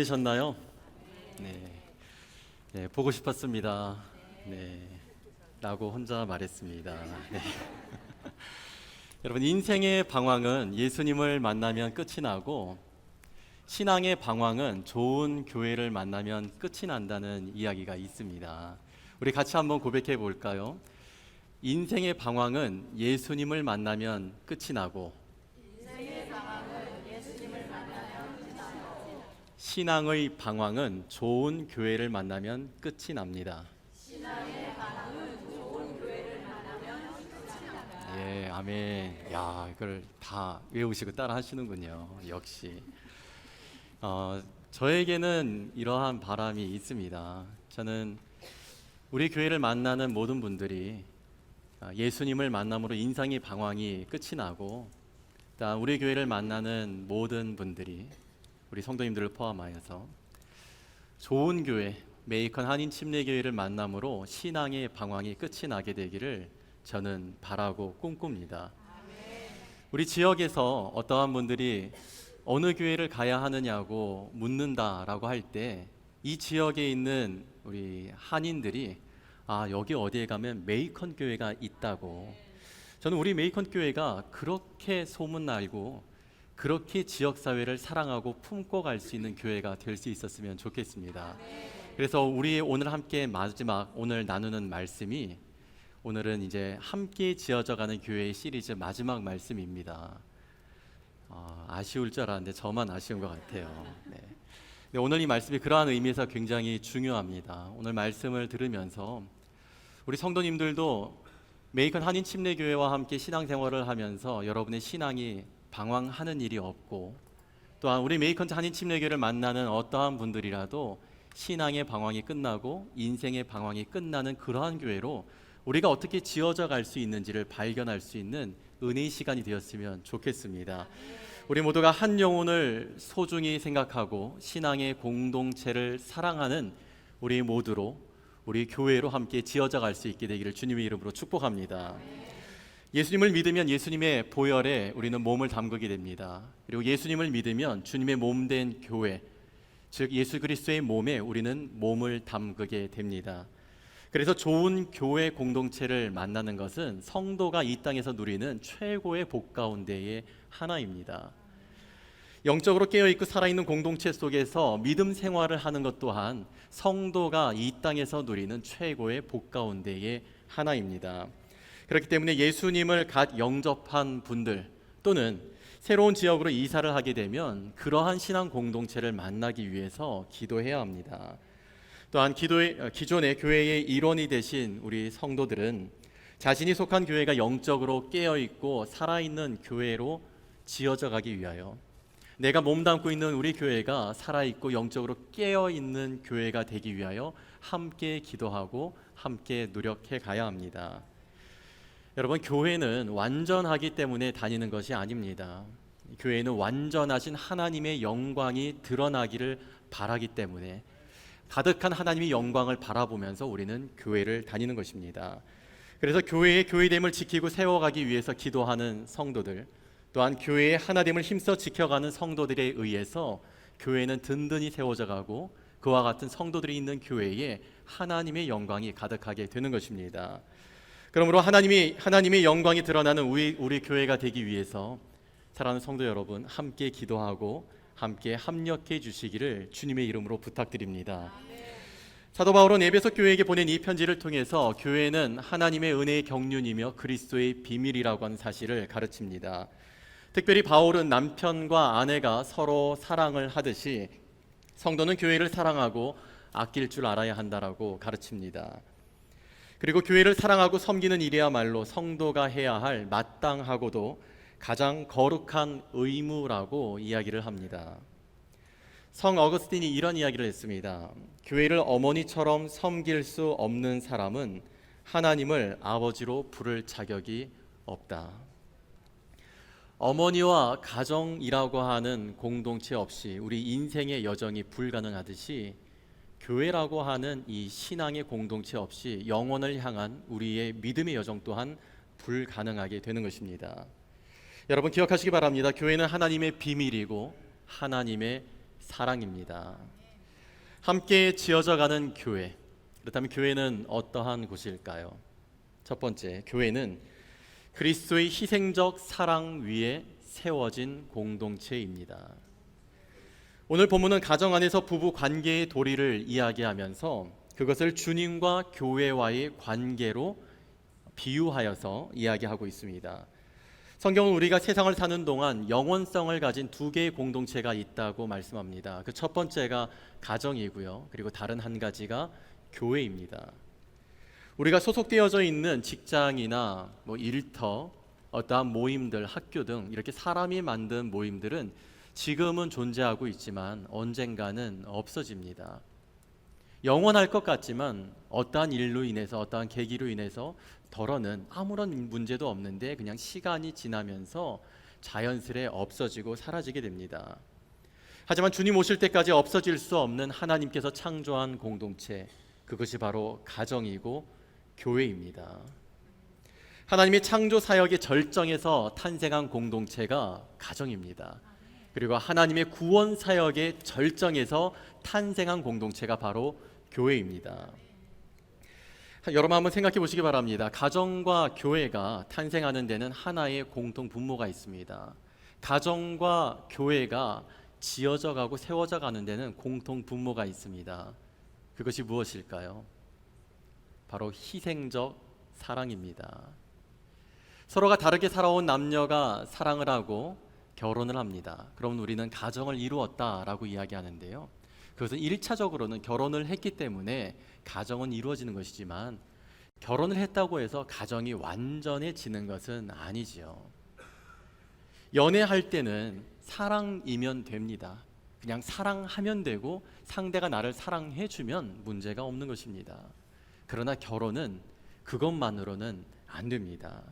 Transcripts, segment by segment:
되셨나요? 네. 네, 보고 싶었습니다. 네, 라고 혼자 말했습니다. 네. 여러분, 인생의 방황은 예수님을 만나면 끝이 나고 신앙의 방황은 좋은 교회를 만나면 끝이 난다는 이야기가 있습니다. 우리 같이 한번 고백해 볼까요? 인생의 방황은 예수님을 만나면 끝이 나고 신앙의 방황은 좋은 교회를 만나면 끝이 납니다. 예, 아멘. 야, 이걸 다 외우시고 따라 하시는군요. 역시. 저에게는 이러한 바람이 있습니다. 저는 우리 교회를 만나는 모든 분들이 예수님을 만남으로 인생의 방황이 끝이 나고, 우리 교회를 만나는 모든 분들이 우리 성도님들을 포함하여서 좋은 교회, 메이컨 한인 침례교회를 만남으로 신앙의 방황이 끝이 나게 되기를 저는 바라고 꿈꿉니다. 우리 지역에서 어떠한 분들이 어느 교회를 가야 하느냐고 묻는다라고 할 때 이 지역에 있는 우리 한인들이 여기 어디에 가면 메이컨 교회가 있다고, 저는 우리 메이컨 교회가 그렇게 소문나고 그렇게 지역사회를 사랑하고 품고 갈 수 있는 교회가 될 수 있었으면 좋겠습니다. 그래서 우리 오늘 함께 마지막 오늘 나누는 말씀이, 오늘은 이제 함께 지어져가는 교회의 시리즈 마지막 말씀입니다. 아쉬울 줄 알았는데 저만 아쉬운 것 같아요. 네. 오늘 이 말씀이 그러한 의미에서 굉장히 중요합니다. 오늘 말씀을 들으면서 우리 성도님들도 메이컨 한인 침례교회와 함께 신앙생활을 하면서 여러분의 신앙이 방황하는 일이 없고, 또한 우리 메이컨 한인 침례교회를 만나는 어떠한 분들이라도 신앙의 방황이 끝나고 인생의 방황이 끝나는 그러한 교회로 우리가 어떻게 지어져 갈 수 있는지를 발견할 수 있는 은혜의 시간이 되었으면 좋겠습니다. 우리 모두가 한 영혼을 소중히 생각하고 신앙의 공동체를 사랑하는 우리 모두로, 우리 교회로 함께 지어져 갈 수 있게 되기를 주님의 이름으로 축복합니다. 예수님을 믿으면 예수님의 보혈에 우리는 몸을 담그게 됩니다. 그리고 예수님을 믿으면 주님의 몸된 교회, 즉 예수 그리스도의 몸에 우리는 몸을 담그게 됩니다. 그래서 좋은 교회 공동체를 만나는 것은 성도가 이 땅에서 누리는 최고의 복 가운데의 하나입니다. 영적으로 깨어있고 살아있는 공동체 속에서 믿음 생활을 하는 것 또한 성도가 이 땅에서 누리는 최고의 복 가운데의 하나입니다. 그렇기 때문에 예수님을 갓 영접한 분들, 또는 새로운 지역으로 이사를 하게 되면 그러한 신앙 공동체를 만나기 위해서 기도해야 합니다. 또한 기존의 교회의 일원이 되신 우리 성도들은 자신이 속한 교회가 영적으로 깨어있고 살아있는 교회로 지어져 가기 위하여, 내가 몸담고 있는 우리 교회가 살아있고 영적으로 깨어있는 교회가 되기 위하여 함께 기도하고 함께 노력해 가야 합니다. 여러분, 교회는 완전하기 때문에 다니는 것이 아닙니다. 교회는 완전하신 하나님의 영광이 드러나기를 바라기 때문에 가득한 하나님의 영광을 바라보면서 우리는 교회를 다니는 것입니다. 그래서 교회의 교회됨을 지키고 세워가기 위해서 기도하는 성도들, 또한 교회의 하나됨을 힘써 지켜가는 성도들에 의해서 교회는 든든히 세워져 가고, 그와 같은 성도들이 있는 교회에 하나님의 영광이 가득하게 되는 것입니다. 그러므로 하나님의 영광이 드러나는 우리 교회가 되기 위해서 사랑하는 성도 여러분, 함께 기도하고 함께 합력해 주시기를 주님의 이름으로 부탁드립니다. 사도 바울은 에베소 교회에게 보낸 이 편지를 통해서 교회는 하나님의 은혜의 경륜이며 그리스도의 비밀이라고 하는 사실을 가르칩니다. 특별히 바울은 남편과 아내가 서로 사랑을 하듯이 성도는 교회를 사랑하고 아낄 줄 알아야 한다라고 가르칩니다. 그리고 교회를 사랑하고 섬기는 일이야말로 성도가 해야 할 마땅하고도 가장 거룩한 의무라고 이야기를 합니다. 성 어거스틴이 이런 이야기를 했습니다. 교회를 어머니처럼 섬길 수 없는 사람은 하나님을 아버지로 부를 자격이 없다. 어머니와 가정이라고 하는 공동체 없이 우리 인생의 여정이 불가능하듯이, 교회라고 하는 이 신앙의 공동체 없이 영원을 향한 우리의 믿음의 여정 또한 불가능하게 되는 것입니다. 여러분, 기억하시기 바랍니다. 교회는 하나님의 비밀이고 하나님의 사랑입니다. 함께 지어져 가는 교회. 그렇다면 교회는 어떠한 곳일까요? 첫 번째, 교회는 그리스도의 희생적 사랑 위에 세워진 공동체입니다. 오늘 본문은 가정 안에서 부부 관계의 도리를 이야기하면서 그것을 주님과 교회와의 관계로 비유하여서 이야기하고 있습니다. 성경은 우리가 세상을 사는 동안 영원성을 가진 두 개의 공동체가 있다고 말씀합니다. 그 첫 번째가 가정이고요. 그리고 다른 한 가지가 교회입니다. 우리가 소속되어져 있는 직장이나 일터, 어떠한 모임들, 학교 등 이렇게 사람이 만든 모임들은 지금은 존재하고 있지만 언젠가는 없어집니다. 영원할 것 같지만 어떠한 일로 인해서, 어떠한 계기로 인해서 덜어는 아무런 문제도 없는데 그냥 시간이 지나면서 자연스레 없어지고 사라지게 됩니다. 하지만 주님 오실 때까지 없어질 수 없는 하나님께서 창조한 공동체, 그것이 바로 가정이고 교회입니다. 하나님의 창조 사역의 절정에서 탄생한 공동체가 가정입니다. 그리고 하나님의 구원 사역의 절정에서 탄생한 공동체가 바로 교회입니다. 여러분 한번 생각해 보시기 바랍니다. 가정과 교회가 탄생하는 데는 하나의 공통 분모가 있습니다. 가정과 교회가 지어져 가고 세워져 가는 데는 공통 분모가 있습니다. 그것이 무엇일까요? 바로 희생적 사랑입니다. 서로가 다르게 살아온 남녀가 사랑을 하고 결혼을 합니다. 그럼 우리는 가정을 이루었다라고 이야기하는데요. 그것은 1차적으로는 결혼을 했기 때문에 가정은 이루어지는 것이지만 결혼을 했다고 해서 가정이 완전해지는 것은 아니지요. 연애할 때는 사랑이면 됩니다. 그냥 사랑하면 되고 상대가 나를 사랑해주면 문제가 없는 것입니다. 그러나 결혼은 그것만으로는 안 됩니다.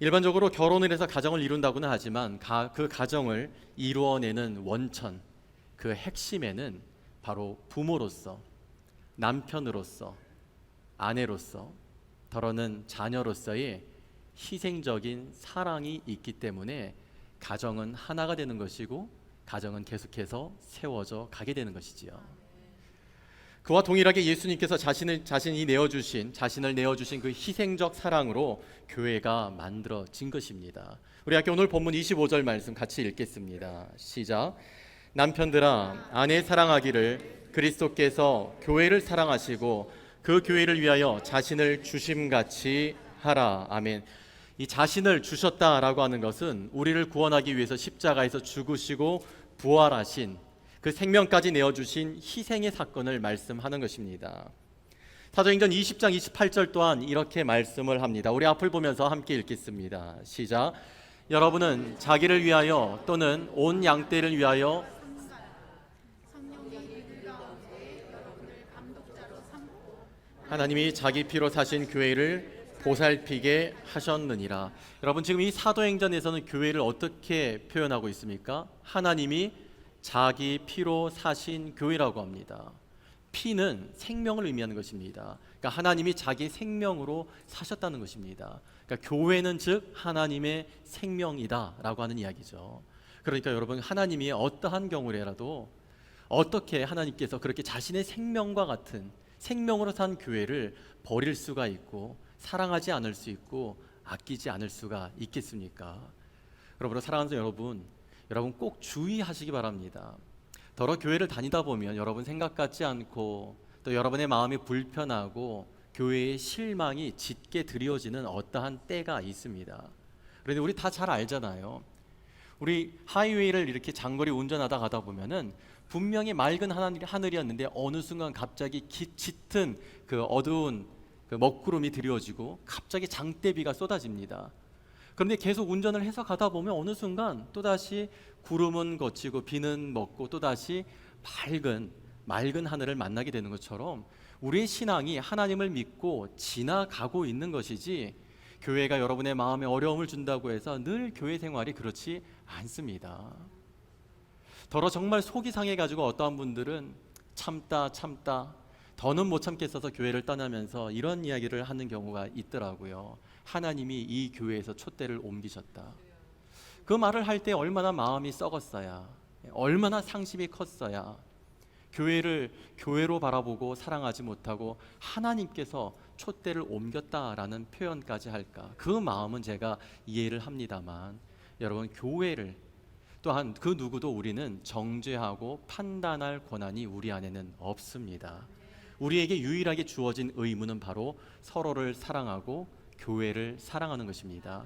일반적으로 결혼을 해서 가정을 이룬다고는 하지만 그 가정을 이루어내는 원천, 그 핵심에는 바로 부모로서, 남편으로서, 아내로서, 더러는 자녀로서의 희생적인 사랑이 있기 때문에 가정은 하나가 되는 것이고 가정은 계속해서 세워져 가게 되는 것이지요. 그와 동일하게 예수님께서 자신을 내어주신 그 희생적 사랑으로 교회가 만들어진 것입니다. 우리 함께 오늘 본문 25절 말씀 같이 읽겠습니다. 시작. 남편들아 아내 사랑하기를 그리스도께서 교회를 사랑하시고 그 교회를 위하여 자신을 주심같이 하라. 아멘. 이 자신을 주셨다라고 하는 것은 우리를 구원하기 위해서 십자가에서 죽으시고 부활하신 그 생명까지 내어주신 희생의 사건을 말씀하는 것입니다. 사도행전 20장 28절 또한 이렇게 말씀을 합니다. 우리 앞을 보면서 함께 읽겠습니다. 시작. 여러분은 자기를 위하여 또는 온 양떼를 위하여 하나님이 자기 피로 사신 교회를 보살피게 하셨느니라. 여러분 지금 이 사도행전에서는 교회를 어떻게 표현하고 있습니까? 하나님이 자기 피로 사신 교회라고 합니다. 피는 생명을 의미하는 것입니다. 그러니까 하나님이 자기 생명으로 사셨다는 것입니다. 그러니까 교회는 즉 하나님의 생명이다라고 하는 이야기죠. 그러니까 여러분 하나님이 어떠한 경우라도 어떻게 하나님께서 그렇게 자신의 생명과 같은 생명으로 산 교회를 버릴 수가 있고 사랑하지 않을 수 있고 아끼지 않을 수가 있겠습니까? 여러분 사랑하는 여러분 꼭 주의하시기 바랍니다. 더러 교회를 다니다 보면 여러분 생각 같지 않고 또 여러분의 마음이 불편하고 교회의 실망이 짙게 드리워지는 어떠한 때가 있습니다. 그런데 우리 다 잘 알잖아요. 우리 하이웨이를 이렇게 장거리 운전하다 가다 보면은 분명히 맑은 하늘이었는데 어느 순간 갑자기 짙은 그 어두운 그 먹구름이 드리워지고 갑자기 장대비가 쏟아집니다. 그런데 계속 운전을 해서 가다 보면 어느 순간 또다시 구름은 걷히고 비는 먹고 또다시 맑은 하늘을 만나게 되는 것처럼 우리의 신앙이 하나님을 믿고 지나가고 있는 것이지 교회가 여러분의 마음에 어려움을 준다고 해서 늘 교회 생활이 그렇지 않습니다. 더러 정말 속이 상해가지고 어떠한 분들은 참다 더는 못 참겠어서 교회를 떠나면서 이런 이야기를 하는 경우가 있더라고요. 하나님이 이 교회에서 촛대를 옮기셨다. 그 말을 할 때 얼마나 마음이 썩었어야. 얼마나 상심이 컸어야 교회를 교회로 바라보고 사랑하지 못하고 하나님께서 촛대를 옮겼다라는 표현까지 할까. 그 마음은 제가 이해를 합니다만, 여러분, 교회를 또한 그 누구도 우리는 정죄하고 판단할 권한이 우리 안에는 없습니다. 우리에게 유일하게 주어진 의무는 바로 서로를 사랑하고 교회를 사랑하는 것입니다.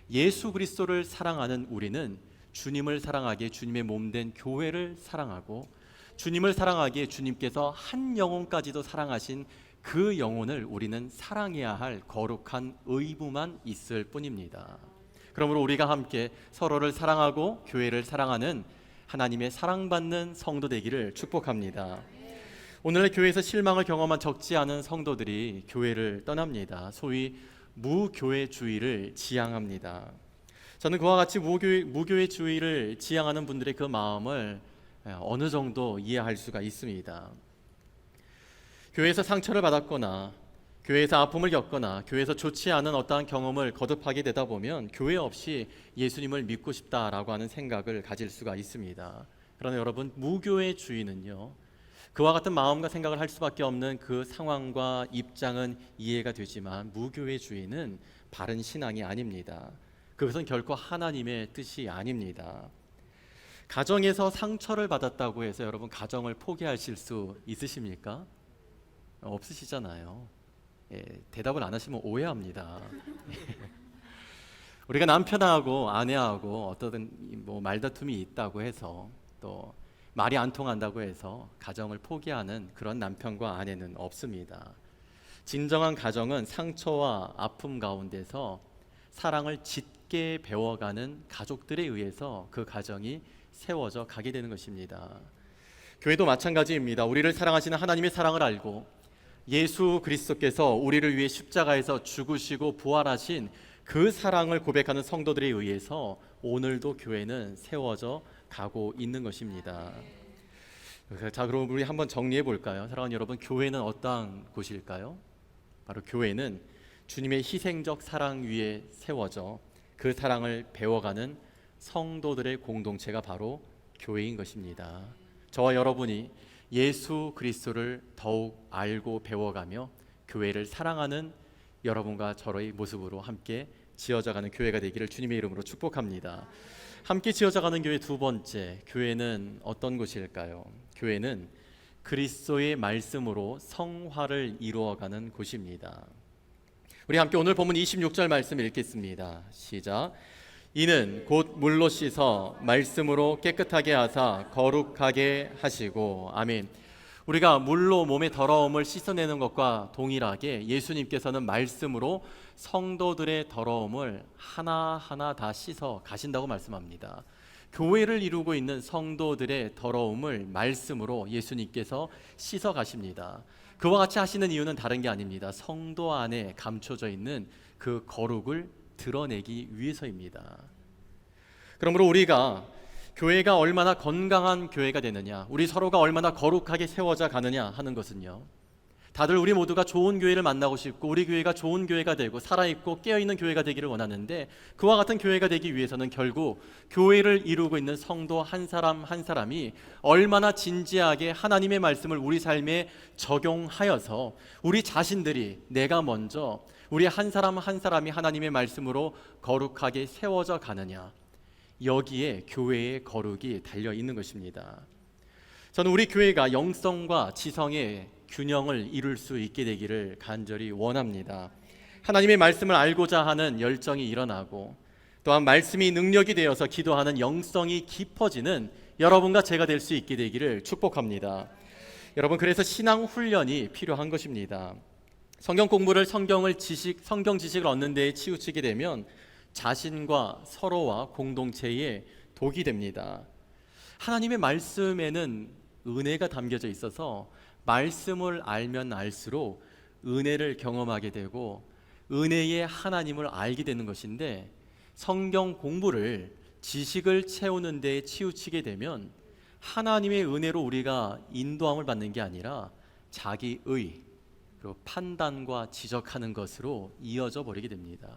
예수 그리스도를 사랑하는 우리는 주님을 사랑하기에 주님의 몸된 교회를 사랑하고, 주님을 사랑하기에 주님께서 한 영혼까지도 사랑하신 그 영혼을 우리는 사랑해야 할 거룩한 의무만 있을 뿐입니다. 그러므로 우리가 함께 서로를 사랑하고 교회를 사랑하는 하나님의 사랑받는 성도 되기를 축복합니다. 오늘날 교회에서 실망을 경험한 적지 않은 성도들이 교회를 떠납니다. 소위 무교회주의를 지향합니다. 저는 그와 같이 무교회주의를 지향하는 분들의 그 마음을 어느 정도 이해할 수가 있습니다. 교회에서 상처를 받았거나 교회에서 아픔을 겪거나 교회에서 좋지 않은 어떠한 경험을 거듭하게 되다 보면 교회 없이 예수님을 믿고 싶다라고 하는 생각을 가질 수가 있습니다. 그러나 여러분, 무교회주의는요, 그와 같은 마음과 생각을 할 수밖에 없는 그 상황과 입장은 이해가 되지만 무교회주의는 바른 신앙이 아닙니다. 그것은 결코 하나님의 뜻이 아닙니다. 가정에서 상처를 받았다고 해서 여러분 가정을 포기하실 수 있으십니까? 없으시잖아요. 대답을 안 하시면 오해합니다. 우리가 남편하고 아내하고 어떤 말다툼이 있다고 해서, 또 말이 안 통한다고 해서 가정을 포기하는 그런 남편과 아내는 없습니다. 진정한 가정은 상처와 아픔 가운데서 사랑을 짙게 배워가는 가족들에 의해서 그 가정이 세워져 가게 되는 것입니다. 교회도 마찬가지입니다. 우리를 사랑하시는 하나님의 사랑을 알고 예수 그리스도께서 우리를 위해 십자가에서 죽으시고 부활하신 그 사랑을 고백하는 성도들에 의해서 오늘도 교회는 세워져 가고 있는 것입니다. 자, 그럼 우리 한번 정리해 볼까요? 사랑하는 여러분, 교회는 어떠한 곳일까요? 바로 교회는 주님의 희생적 사랑 위에 세워져 그 사랑을 배워가는 성도들의 공동체가 바로 교회인 것입니다. 저와 여러분이 예수 그리스도를 더욱 알고 배워가며 교회를 사랑하는 여러분과 저의 모습으로 함께 지어져가는 교회가 되기를 주님의 이름으로 축복합니다. 함께 지어져가는 교회 두 번째, 교회는 어떤 곳일까요? 교회는 그리스도의 말씀으로 성화를 이루어가는 곳입니다. 우리 함께 오늘 본문 26절 말씀을 읽겠습니다. 시작. 이는 곧 물로 씻어 말씀으로 깨끗하게 하사 거룩하게 하시고. 아멘. 우리가 물로 몸의 더러움을 씻어내는 것과 동일하게 예수님께서는 말씀으로 성도들의 더러움을 하나하나 다 씻어 가신다고 말씀합니다. 교회를 이루고 있는 성도들의 더러움을 말씀으로 예수님께서 씻어 가십니다. 그와 같이 하시는 이유는 다른 게 아닙니다. 성도 안에 감춰져 있는 그 거룩을 드러내기 위해서입니다. 그러므로 우리가 교회가 얼마나 건강한 교회가 되느냐, 우리 서로가 얼마나 거룩하게 세워져 가느냐 하는 것은요, 다들 우리 모두가 좋은 교회를 만나고 싶고 우리 교회가 좋은 교회가 되고 살아있고 깨어있는 교회가 되기를 원하는데, 그와 같은 교회가 되기 위해서는 결국 교회를 이루고 있는 성도 한 사람 한 사람이 얼마나 진지하게 하나님의 말씀을 우리 삶에 적용하여서 우리 자신들이, 내가 먼저 우리 한 사람 한 사람이 하나님의 말씀으로 거룩하게 세워져 가느냐, 여기에 교회의 거룩이 달려 있는 것입니다. 저는 우리 교회가 영성과 지성의 균형을 이룰 수 있게 되기를 간절히 원합니다. 하나님의 말씀을 알고자 하는 열정이 일어나고, 또한 말씀이 능력이 되어서 기도하는 영성이 깊어지는 여러분과 제가 될 수 있게 되기를 축복합니다. 여러분, 그래서 신앙 훈련이 필요한 것입니다. 성경 공부를 성경 지식을 얻는 데에 치우치게 되면 자신과 서로와 공동체에 독이 됩니다. 하나님의 말씀에는 은혜가 담겨져 있어서 말씀을 알면 알수록 은혜를 경험하게 되고 은혜의 하나님을 알게 되는 것인데, 성경 공부를 지식을 채우는 데에 치우치게 되면 하나님의 은혜로 우리가 인도함을 받는 게 아니라 자기의, 그리고 판단과 지적하는 것으로 이어져 버리게 됩니다.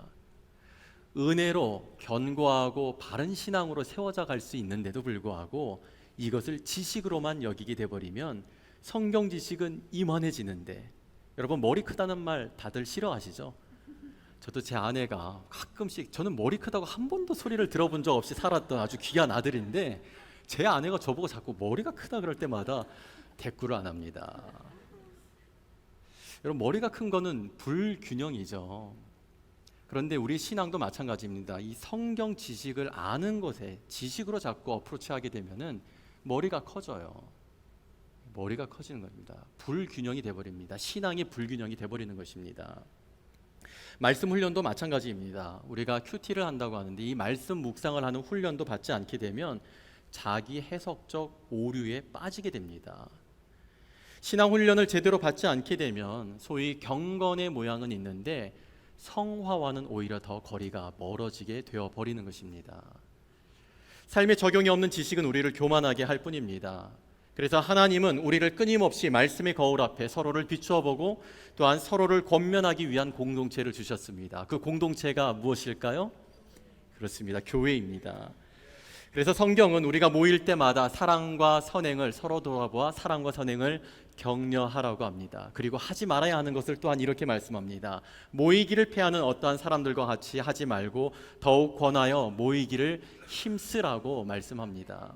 은혜로 견고하고 바른 신앙으로 세워져 갈 수 있는데도 불구하고 이것을 지식으로만 여기게 돼버리면 성경 지식은 이만해지는데, 여러분 머리 크다는 말 다들 싫어하시죠? 저도 제 아내가 가끔씩, 저는 머리 크다고 한 번도 소리를 들어본 적 없이 살았던 아주 귀한 아들인데 제 아내가 저보고 자꾸 머리가 크다 그럴 때마다 대꾸를 안 합니다. 여러분 머리가 큰 거는 불균형이죠. 그런데 우리 신앙도 마찬가지입니다. 이 성경 지식을 아는 것에 지식으로 자꾸 어프로치하게 되면은 머리가 커져요. 머리가 커지는 겁니다. 불균형이 돼버립니다. 신앙이 불균형이 돼버리는 것입니다. 말씀 훈련도 마찬가지입니다. 우리가 큐티를 한다고 하는데 이 말씀 묵상을 하는 훈련도 받지 않게 되면 자기 해석적 오류에 빠지게 됩니다. 신앙 훈련을 제대로 받지 않게 되면 소위 경건의 모양은 있는데 성화와는 오히려 더 거리가 멀어지게 되어버리는 것입니다. 삶에 적용이 없는 지식은 우리를 교만하게 할 뿐입니다. 그래서 하나님은 우리를 끊임없이 말씀의 거울 앞에 서로를 비추어 보고 또한 서로를 권면하기 위한 공동체를 주셨습니다. 그 공동체가 무엇일까요? 그렇습니다. 교회입니다. 그래서 성경은 우리가 모일 때마다 사랑과 선행을 서로 돌아보아 사랑과 선행을 격려하라고 합니다. 그리고 하지 말아야 하는 것을 또한 이렇게 말씀합니다. 모이기를 패하는 어떠한 사람들과 같이 하지 말고 더욱 권하여 모이기를 힘쓰라고 말씀합니다.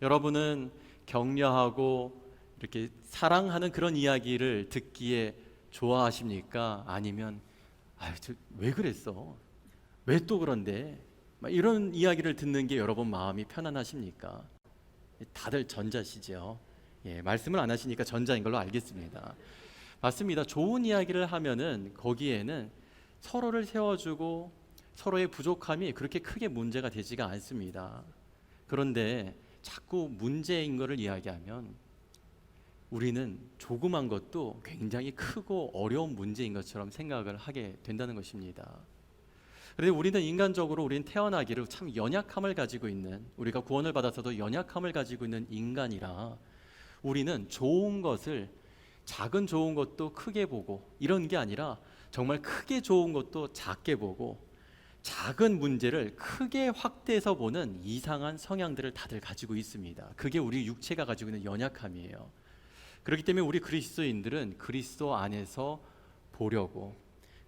여러분은 격려하고 이렇게 사랑하는 그런 이야기를 듣기에 좋아하십니까? 아니면 왜 그랬어? 왜 또 그런데? 이런 이야기를 듣는 게 여러분 마음이 편안하십니까? 다들 전자시죠. 말씀을 안 하시니까 전자인 걸로 알겠습니다. 맞습니다. 좋은 이야기를 하면은 거기에는 서로를 세워주고 서로의 부족함이 그렇게 크게 문제가 되지가 않습니다. 그런데 자꾸 문제인 것을 이야기하면 우리는 조그만 것도 굉장히 크고 어려운 문제인 것처럼 생각을 하게 된다는 것입니다. 그런데 우리는 인간적으로 우리는 태어나기를 참 연약함을 가지고 있는, 우리가 구원을 받아서도 연약함을 가지고 있는 인간이라 우리는 좋은 것을, 작은 좋은 것도 크게 보고 이런 게 아니라 정말 크게 좋은 것도 작게 보고 작은 문제를 크게 확대해서 보는 이상한 성향들을 다들 가지고 있습니다. 그게 우리 육체가 가지고 있는 연약함이에요. 그렇기 때문에 우리 그리스도인들은 그리스도 안에서 보려고,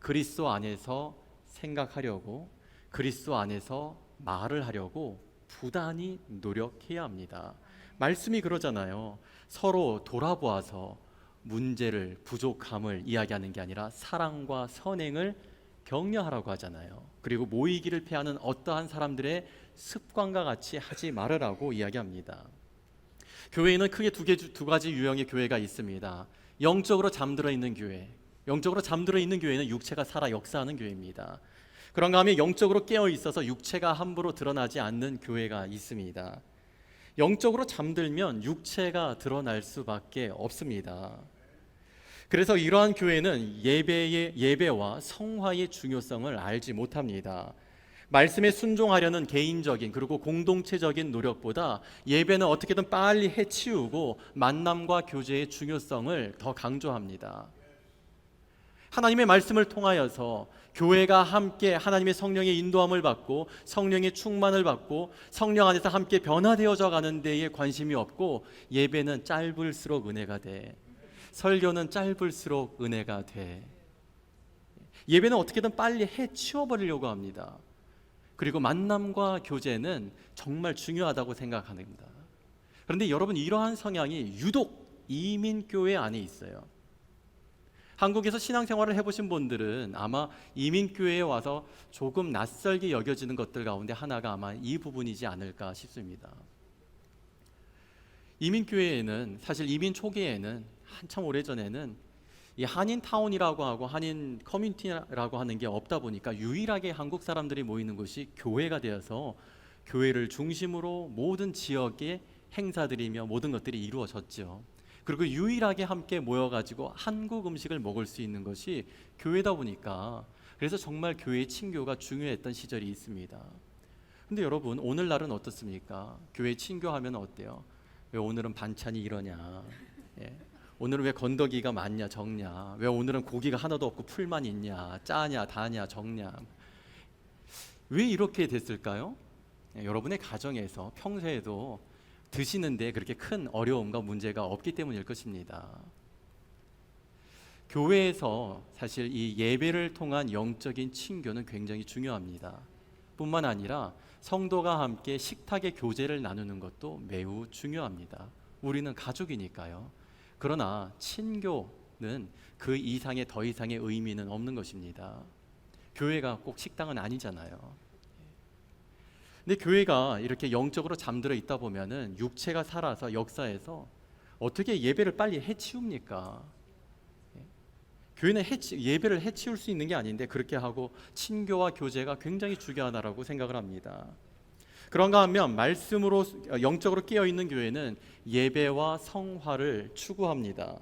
그리스도 안에서 생각하려고, 그리스도 안에서 말을 하려고 부단히 노력해야 합니다. 말씀이 그러잖아요. 서로 돌아보아서 문제를, 부족함을 이야기하는 게 아니라 사랑과 선행을 격려하라고 하잖아요. 그리고 모이기를 패하는 어떠한 사람들의 습관과 같이 하지 말으라고 이야기합니다. 교회에는 크게 두 가지 유형의 교회가 있습니다. 영적으로 잠들어 있는 교회. 영적으로 잠들어 있는 교회는 육체가 살아 역사하는 교회입니다. 그런가 하면 영적으로 깨어 있어서 육체가 함부로 드러나지 않는 교회가 있습니다. 영적으로 잠들면 육체가 드러날 수밖에 없습니다. 그래서 이러한 교회는 예배와 성화의 중요성을 알지 못합니다. 말씀에 순종하려는 개인적인 그리고 공동체적인 노력보다 예배는 어떻게든 빨리 해치우고 만남과 교제의 중요성을 더 강조합니다. 하나님의 말씀을 통하여서 교회가 함께 하나님의 성령의 인도함을 받고 성령의 충만을 받고 성령 안에서 함께 변화되어져 가는 데에 관심이 없고, 예배는 짧을수록 은혜가 돼, 설교는 짧을수록 은혜가 돼, 예배는 어떻게든 빨리 해치워버리려고 합니다. 그리고 만남과 교제는 정말 중요하다고 생각합니다. 그런데 여러분, 이러한 성향이 유독 이민교회 안에 있어요. 한국에서 신앙생활을 해보신 분들은 아마 이민교회에 와서 조금 낯설게 여겨지는 것들 가운데 하나가 아마 이 부분이지 않을까 싶습니다. 이민교회에는, 사실 이민 초기에는 한참 오래전에는 이 한인타운이라고 하고 한인 커뮤니티라고 하는 게 없다 보니까 유일하게 한국 사람들이 모이는 곳이 교회가 되어서 교회를 중심으로 모든 지역의 행사들이며 모든 것들이 이루어졌죠. 그리고 유일하게 함께 모여가지고 한국 음식을 먹을 수 있는 것이 교회다 보니까, 그래서 정말 교회의 친교가 중요했던 시절이 있습니다. 근데 여러분, 오늘날은 어떻습니까? 교회 친교하면 어때요? 왜 오늘은 반찬이 이러냐? 오늘은 왜 건더기가 많냐 적냐? 왜 오늘은 고기가 하나도 없고 풀만 있냐? 짜냐 다냐 적냐? 왜 이렇게 됐을까요? 여러분의 가정에서 평소에도 드시는데 그렇게 큰 어려움과 문제가 없기 때문일 것입니다. 교회에서 사실 이 예배를 통한 영적인 친교는 굉장히 중요합니다. 뿐만 아니라 성도가 함께 식탁의 교제를 나누는 것도 매우 중요합니다. 우리는 가족이니까요. 그러나 친교는 그 이상의 더 이상의 의미는 없는 것입니다. 교회가 꼭 식당은 아니잖아요. 근데 교회가 이렇게 영적으로 잠들어 있다 보면은 육체가 살아서 역사에서 어떻게 예배를 빨리 해치웁니까? 교회는 예배를 해치울 수 있는 게 아닌데 그렇게 하고 친교와 교제가 굉장히 중요하다라고 생각을 합니다. 그런가 하면 말씀으로 영적으로 깨어 있는 교회는 예배와 성화를 추구합니다.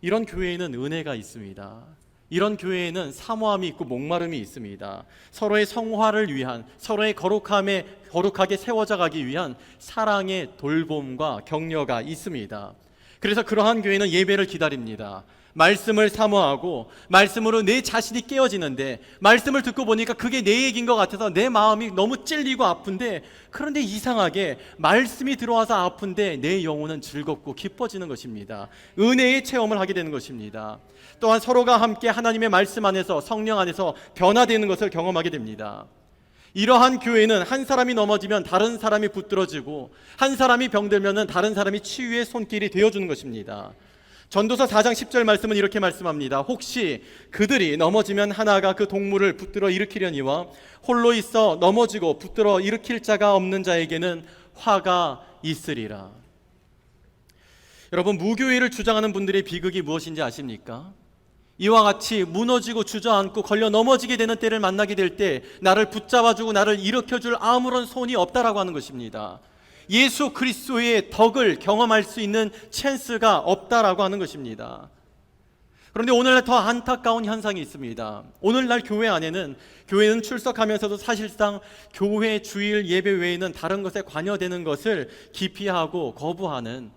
이런 교회에는 은혜가 있습니다. 이런 교회에는 사모함이 있고 목마름이 있습니다. 서로의 성화를 위한, 서로의 거룩하게 세워져 가기 위한 사랑의 돌봄과 격려가 있습니다. 그래서 그러한 교회는 예배를 기다립니다. 말씀을 사모하고 말씀으로 내 자신이 깨어지는데, 말씀을 듣고 보니까 그게 내 얘기인 것 같아서 내 마음이 너무 찔리고 아픈데, 그런데 이상하게 말씀이 들어와서 아픈데 내 영혼은 즐겁고 기뻐지는 것입니다. 은혜의 체험을 하게 되는 것입니다. 또한 서로가 함께 하나님의 말씀 안에서, 성령 안에서 변화되는 것을 경험하게 됩니다. 이러한 교회는 한 사람이 넘어지면 다른 사람이 붙들어지고, 한 사람이 병들면 다른 사람이 치유의 손길이 되어주는 것입니다. 전도서 4장 10절 말씀은 이렇게 말씀합니다. 혹시 그들이 넘어지면 하나가 그 동물을 붙들어 일으키려니와 홀로 있어 넘어지고 붙들어 일으킬 자가 없는 자에게는 화가 있으리라. 여러분, 무교회를 주장하는 분들의 비극이 무엇인지 아십니까? 이와 같이 무너지고 주저앉고 걸려 넘어지게 되는 때를 만나게 될 때 나를 붙잡아주고 나를 일으켜줄 아무런 손이 없다라고 하는 것입니다. 예수 그리스도의 덕을 경험할 수 있는 찬스가 없다라고 하는 것입니다. 그런데 오늘날 더 안타까운 현상이 있습니다. 오늘날 교회는 출석하면서도 사실상 교회 주일 예배 외에는 다른 것에 관여되는 것을 기피하고 거부하는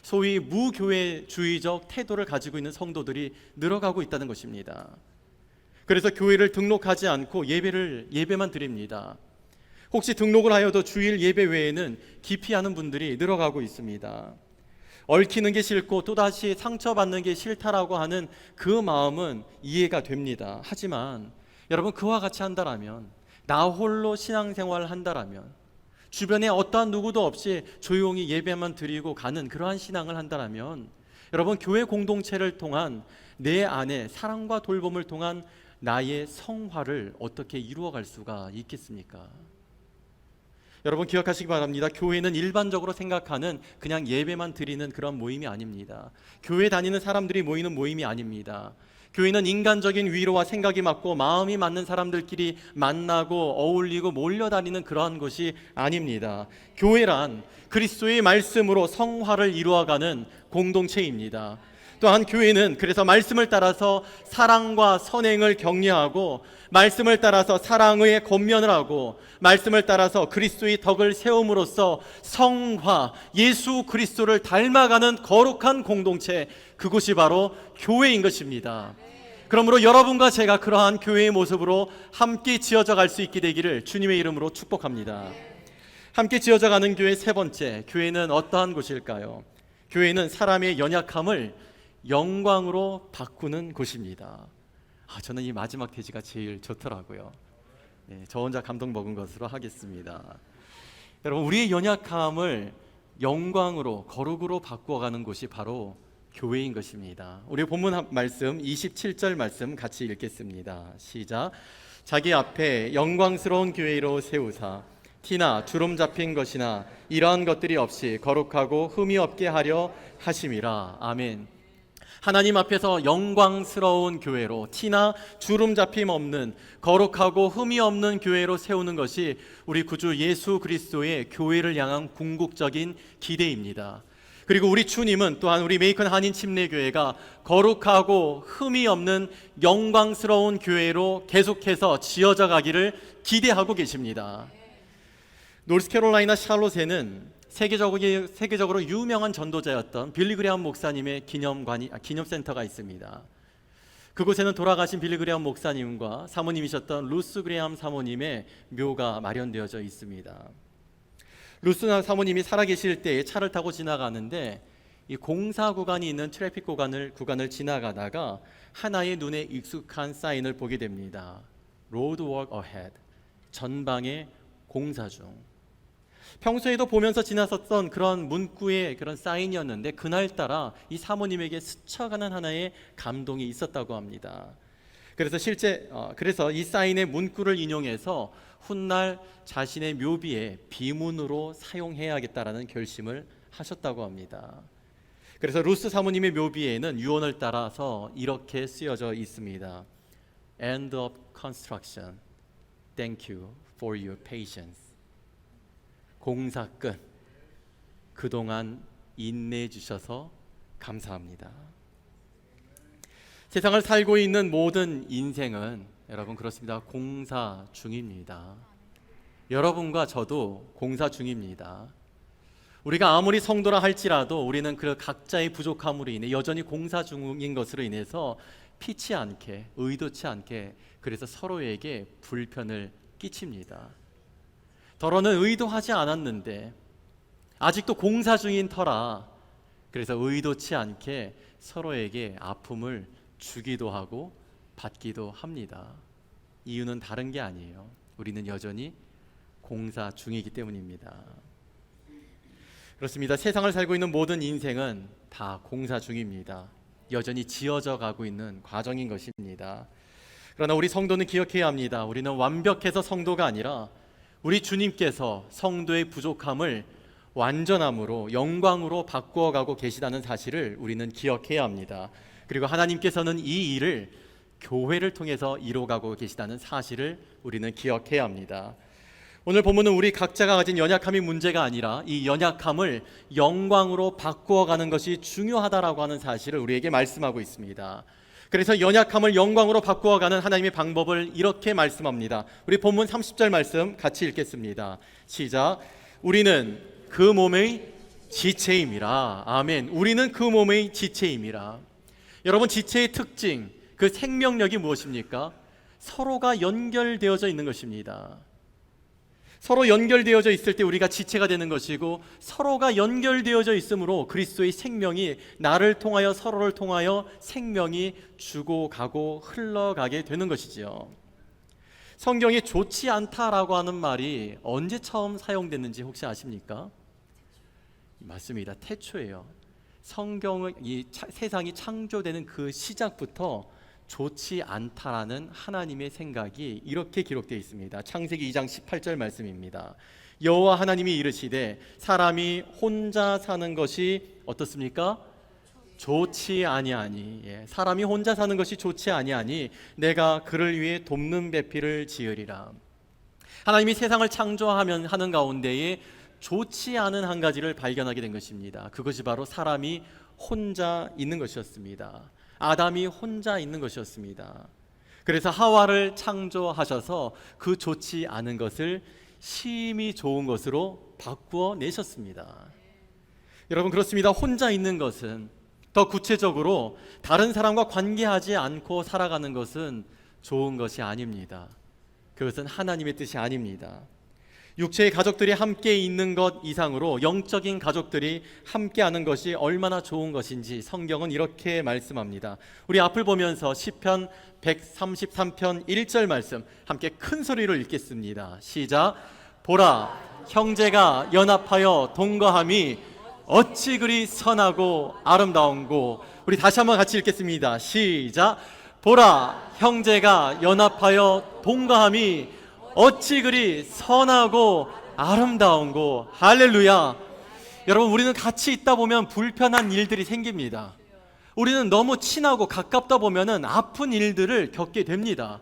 소위 무교회주의적 태도를 가지고 있는 성도들이 늘어가고 있다는 것입니다. 그래서 교회를 등록하지 않고 예배만 드립니다. 혹시 등록을 하여도 주일 예배 외에는 기피하는 분들이 늘어가고 있습니다. 얽히는 게 싫고 또다시 상처받는 게 싫다라고 하는 그 마음은 이해가 됩니다. 하지만 여러분, 그와 같이 한다라면, 나 홀로 신앙생활을 한다라면, 주변에 어떠한 누구도 없이 조용히 예배만 드리고 가는 그러한 신앙을 한다라면, 여러분, 교회 공동체를 통한 내 안에 사랑과 돌봄을 통한 나의 성화를 어떻게 이루어갈 수가 있겠습니까? 여러분, 기억하시기 바랍니다. 교회는 일반적으로 생각하는 그냥 예배만 드리는 그런 모임이 아닙니다. 교회 다니는 사람들이 모이는 모임이 아닙니다. 교회는 인간적인 위로와 생각이 맞고 마음이 맞는 사람들끼리 만나고 어울리고 몰려다니는 그러한 것이 아닙니다. 교회란 그리스도의 말씀으로 성화를 이루어가는 공동체입니다. 또한 교회는 그래서 말씀을 따라서 사랑과 선행을 격려하고, 말씀을 따라서 사랑의 권면을 하고, 말씀을 따라서 그리스도의 덕을 세움으로써 성화, 예수 그리스도를 닮아가는 거룩한 공동체, 그곳이 바로 교회인 것입니다. 그러므로 여러분과 제가 그러한 교회의 모습으로 함께 지어져 갈 수 있게 되기를 주님의 이름으로 축복합니다. 함께 지어져 가는 교회 세 번째, 교회는 어떠한 곳일까요? 교회는 사람의 연약함을 영광으로 바꾸는 곳입니다. 저는 이 마지막 대지가 제일 좋더라고요. 저 혼자 감동 먹은 것으로 하겠습니다. 여러분, 우리의 연약함을 영광으로, 거룩으로 바꾸어가는 곳이 바로 교회인 것입니다. 우리 본문 말씀 27절 말씀 같이 읽겠습니다. 시작. 자기 앞에 영광스러운 교회로 세우사 티나 주름 잡힌 것이나 이러한 것들이 없이 거룩하고 흠이 없게 하려 하심이라. 아멘. 하나님 앞에서 영광스러운 교회로, 티나 주름 잡힘 없는 거룩하고 흠이 없는 교회로 세우는 것이 우리 구주 예수 그리스도의 교회를 향한 궁극적인 기대입니다. 그리고 우리 주님은 또한 우리 메이컨 한인 침례교회가 거룩하고 흠이 없는 영광스러운 교회로 계속해서 지어져 가기를 기대하고 계십니다. 노스캐롤라이나 샬롯에는 세계적으로 유명한 전도자였던 빌리 그레이엄 목사님의 기념센터가 있습니다. 그곳에는 돌아가신 빌리 그레이엄 목사님과 사모님이셨던 루스 그레이엄 사모님의 묘가 마련되어져 있습니다. 루스나 사모님이 살아계실 때에 차를 타고 지나가는데 이 공사 구간이 있는 트래픽 구간을 지나가다가 하나의 눈에 익숙한 사인을 보게 됩니다. Road work ahead. 전방에 공사 중. 평소에도 보면서 지나섰던 그런 문구의 그런 사인이었는데 그날따라 이 사모님에게 스쳐가는 하나의 감동이 있었다고 합니다. 그래서 이 사인의 문구를 인용해서 훗날 자신의 묘비에 비문으로 사용해야겠다라는 결심을 하셨다고 합니다. 그래서 루스 사모님의 묘비에는 유언을 따라서 이렇게 쓰여져 있습니다. End of construction. Thank you for your patience. 공사 끝. 그동안 인내해 주셔서 감사합니다. 세상을 살고 있는 모든 인생은 여러분 그렇습니다. 공사 중입니다. 여러분과 저도 공사 중입니다. 우리가 아무리 성도라 할지라도 우리는 그 각자의 부족함으로 인해 여전히 공사 중인 것으로 인해서 피치 않게, 의도치 않게 그래서 서로에게 불편을 끼칩니다. 더러는 의도하지 않았는데 아직도 공사 중인 터라 그래서 의도치 않게 서로에게 아픔을 주기도 하고 받기도 합니다. 이유는 다른 게 아니에요. 우리는 여전히 공사 중이기 때문입니다. 그렇습니다. 세상을 살고 있는 모든 인생은 다 공사 중입니다. 여전히 지어져 가고 있는 과정인 것입니다. 그러나 우리 성도는 기억해야 합니다. 우리는 완벽해서 성도가 아니라 우리 주님께서 성도의 부족함을 완전함으로 영광으로 바꾸어 가고 계시다는 사실을 우리는 기억해야 합니다. 그리고 하나님께서는 이 일을 교회를 통해서 이루어가고 계시다는 사실을 우리는 기억해야 합니다. 오늘 본문은 우리 각자가 가진 연약함이 문제가 아니라 이 연약함을 영광으로 바꾸어가는 것이 중요하다라고 하는 사실을 우리에게 말씀하고 있습니다. 그래서 연약함을 영광으로 바꾸어가는 하나님의 방법을 이렇게 말씀합니다. 우리 본문 30절 말씀 같이 읽겠습니다. 시작. 우리는 그 몸의 지체임이라. 아멘. 우리는 그 몸의 지체임이라. 여러분, 지체의 특징, 그 생명력이 무엇입니까? 서로가 연결되어져 있는 것입니다. 서로 연결되어져 있을 때 우리가 지체가 되는 것이고, 서로가 연결되어져 있으므로 그리스도의 생명이 나를 통하여 서로를 통하여 생명이 주고 가고 흘러가게 되는 것이지요. 성경에 좋지 않다라고 하는 말이 언제 처음 사용됐는지 혹시 아십니까? 맞습니다. 태초예요. 성경은 이 세상이 창조되는 그 시작부터 좋지 않다라는 하나님의 생각이 이렇게 기록되어 있습니다. 창세기 2장 18절 말씀입니다. 여호와 하나님이 이르시되 사람이 혼자 사는 것이 어떻습니까? 좋지 아니하니. 사람이 혼자 사는 것이 좋지 아니하니 내가 그를 위해 돕는 배필을 지으리라. 하나님이 세상을 창조하면 하는 가운데에 좋지 않은 한 가지를 발견하게 된 것입니다. 그것이 바로 사람이 혼자 있는 것이었습니다. 아담이 혼자 있는 것이었습니다. 그래서 하와를 창조하셔서 그 좋지 않은 것을 심히 좋은 것으로 바꾸어 내셨습니다. 여러분, 그렇습니다. 혼자 있는 것은, 더 구체적으로 다른 사람과 관계하지 않고 살아가는 것은 좋은 것이 아닙니다. 그것은 하나님의 뜻이 아닙니다. 육체의 가족들이 함께 있는 것 이상으로 영적인 가족들이 함께하는 것이 얼마나 좋은 것인지 성경은 이렇게 말씀합니다. 우리 앞을 보면서 시편 133편 1절 말씀 함께 큰 소리로 읽겠습니다. 시작. 보라, 형제가 연합하여 동거함이 어찌 그리 선하고 아름다운고. 우리 다시 한번 같이 읽겠습니다. 시작. 보라, 형제가 연합하여 동거함이 어찌 그리 선하고 아름다운고. 할렐루야. 여러분, 우리는 같이 있다 보면 불편한 일들이 생깁니다. 우리는 너무 친하고 가깝다 보면은 아픈 일들을 겪게 됩니다.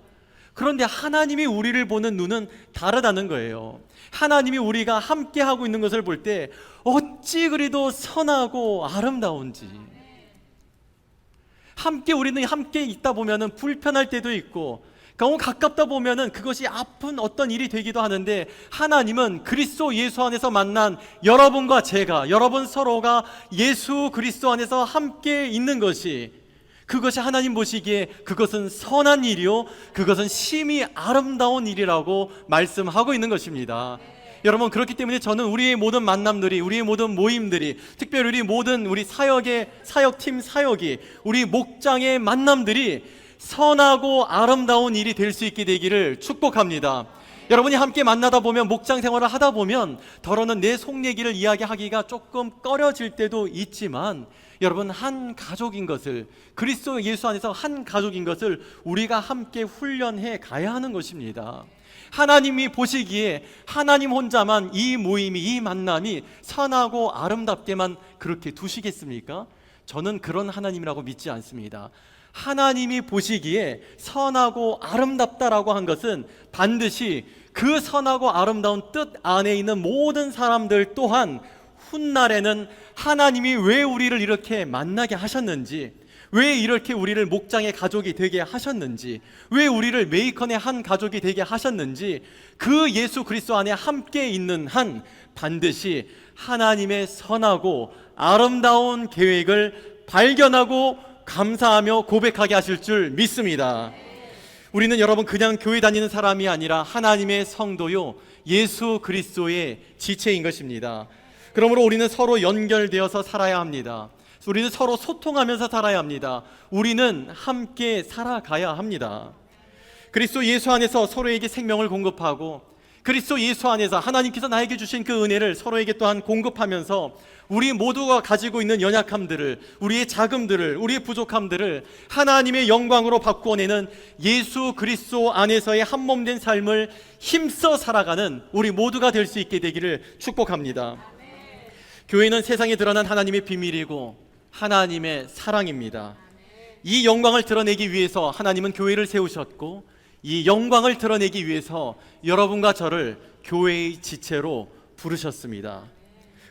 그런데 하나님이 우리를 보는 눈은 다르다는 거예요. 하나님이 우리가 함께 하고 있는 것을 볼 때 어찌 그리도 선하고 아름다운지. 우리는 함께 있다 보면은 불편할 때도 있고, 너무 가깝다 보면은 그것이 아픈 어떤 일이 되기도 하는데, 하나님은 그리스도 예수 안에서 만난 여러분과 제가, 여러분 서로가 예수 그리스도 안에서 함께 있는 것이, 그것이 하나님 보시기에 그것은 선한 일이요, 그것은 심히 아름다운 일이라고 말씀하고 있는 것입니다. 여러분, 그렇기 때문에 저는 우리의 모든 만남들이, 우리의 모든 모임들이, 특별히 우리 모든 우리 사역팀 사역이, 우리 목장의 만남들이 선하고 아름다운 일이 될 수 있게 되기를 축복합니다. 여러분이 함께 만나다 보면, 목장 생활을 하다 보면 더러는 내 속 얘기를 이야기하기가 조금 꺼려질 때도 있지만, 여러분, 한 가족인 것을, 그리스도 예수 안에서 한 가족인 것을 우리가 함께 훈련해 가야 하는 것입니다. 하나님이 보시기에 하나님 혼자만 이 모임이, 이 만남이 선하고 아름답게만 그렇게 두시겠습니까? 저는 그런 하나님이라고 믿지 않습니다. 하나님이 보시기에 선하고 아름답다라고 한 것은 반드시 그 선하고 아름다운 뜻 안에 있는 모든 사람들 또한 훗날에는 하나님이 왜 우리를 이렇게 만나게 하셨는지, 왜 이렇게 우리를 목장의 가족이 되게 하셨는지, 왜 우리를 메이컨의 한 가족이 되게 하셨는지, 그 예수 그리스도 안에 함께 있는 한 반드시 하나님의 선하고 아름다운 계획을 발견하고 감사하며 고백하게 하실 줄 믿습니다. 우리는 여러분 그냥 교회 다니는 사람이 아니라 하나님의 성도요, 예수 그리스도의 지체인 것입니다. 그러므로 우리는 서로 연결되어서 살아야 합니다. 우리는 서로 소통하면서 살아야 합니다. 우리는 함께 살아가야 합니다. 그리스도 예수 안에서 서로에게 생명을 공급하고, 그리스도 예수 안에서 하나님께서 나에게 주신 그 은혜를 서로에게 또한 공급하면서 우리 모두가 가지고 있는 연약함들을, 우리의 자금들을, 우리의 부족함들을 하나님의 영광으로 바꾸어내는 예수 그리스도 안에서의 한몸된 삶을 힘써 살아가는 우리 모두가 될 수 있게 되기를 축복합니다. 교회는 세상에 드러난 하나님의 비밀이고 하나님의 사랑입니다. 이 영광을 드러내기 위해서 하나님은 교회를 세우셨고, 이 영광을 드러내기 위해서 여러분과 저를 교회의 지체로 부르셨습니다.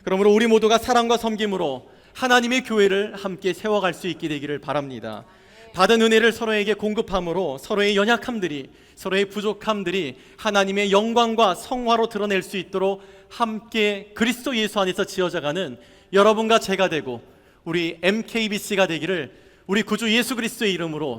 그러므로 우리 모두가 사랑과 섬김으로 하나님의 교회를 함께 세워갈 수 있게 되기를 바랍니다. 받은 은혜를 서로에게 공급함으로 서로의 연약함들이, 서로의 부족함들이 하나님의 영광과 성화로 드러낼 수 있도록 함께 그리스도 예수 안에서 지어져가는 여러분과 제가 되고 우리 MKBC가 되기를 우리 구주 예수 그리스도의 이름으로